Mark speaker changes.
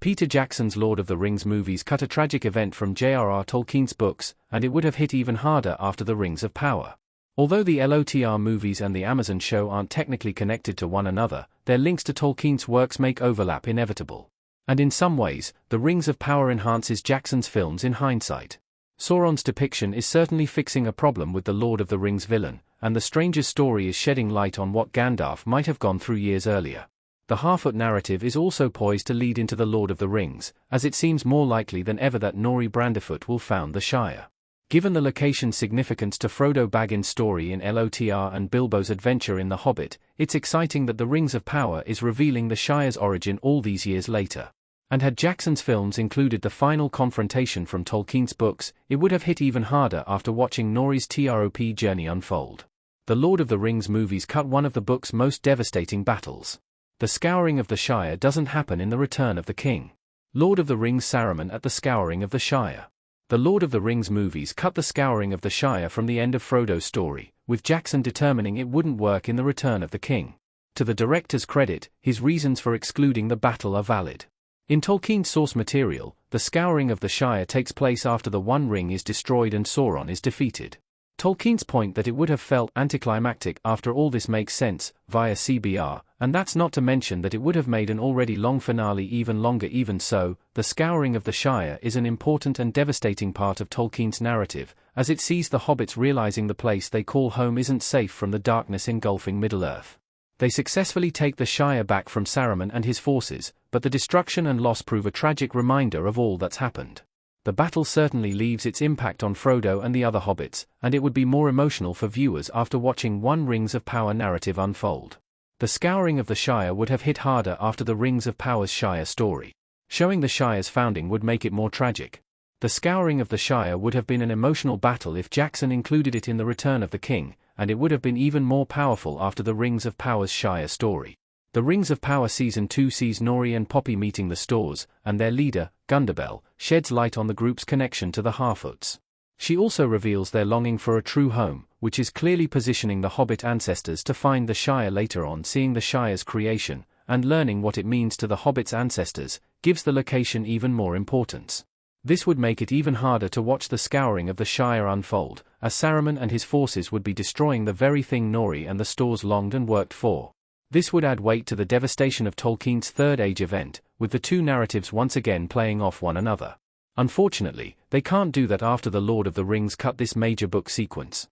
Speaker 1: Peter Jackson's Lord of the Rings movies cut a tragic event from J.R.R. Tolkien's books, and it would have hit even harder after the Rings of Power. Although the LOTR movies and the Amazon show aren't technically connected to one another, their links to Tolkien's works make overlap inevitable. And in some ways, the Rings of Power enhances Jackson's films in hindsight. Sauron's depiction is certainly fixing a problem with the Lord of the Rings villain, and the Stranger's story is shedding light on what Gandalf might have gone through years earlier. The Harfoot narrative is also poised to lead into the Lord of the Rings, as it seems more likely than ever that Nori Brandyfoot will found the Shire. Given the location's significance to Frodo Baggins' story in LOTR and Bilbo's adventure in The Hobbit, it's exciting that the Rings of Power is revealing the Shire's origin all these years later. And had Jackson's films included the final confrontation from Tolkien's books, it would have hit even harder after watching Nori's TROP journey unfold. The Lord of the Rings movies cut one of the book's most devastating battles. The Scouring of the Shire doesn't happen in The Return of the King. Lord of the Rings Saruman at the Scouring of the Shire. The Lord of the Rings movies cut the Scouring of the Shire from the end of Frodo's story, with Jackson determining it wouldn't work in The Return of the King. To the director's credit, his reasons for excluding the battle are valid. In Tolkien's source material, the Scouring of the Shire takes place after the One Ring is destroyed and Sauron is defeated. Tolkien's point that it would have felt anticlimactic after all this makes sense, via CBR, and that's not to mention that it would have made an already long finale even longer. Even so, the Scouring of the Shire is an important and devastating part of Tolkien's narrative, as it sees the hobbits realizing the place they call home isn't safe from the darkness engulfing Middle-earth. They successfully take the Shire back from Saruman and his forces, but the destruction and loss prove a tragic reminder of all that's happened. The battle certainly leaves its impact on Frodo and the other hobbits, and it would be more emotional for viewers after watching one Rings of Power narrative unfold. The Scouring of the Shire would have hit harder after the Rings of Power's Shire story. Showing the Shire's founding would make it more tragic. The Scouring of the Shire would have been an emotional battle if Jackson included it in The Return of the King, and it would have been even more powerful after the Rings of Power's Shire story. The Rings of Power Season 2 sees Nori and Poppy meeting the Stores, and their leader, Gundabel, sheds light on the group's connection to the Harfoots. She also reveals their longing for a true home, which is clearly positioning the Hobbit ancestors to find the Shire later on. Seeing the Shire's creation, and learning what it means to the Hobbits' ancestors, gives the location even more importance. This would make it even harder to watch the Scouring of the Shire unfold, as Saruman and his forces would be destroying the very thing Nori and the Stores longed and worked for. This would add weight to the devastation of Tolkien's Third Age event, with the two narratives once again playing off one another. Unfortunately, they can't do that after the Lord of the Rings cut this major book sequence.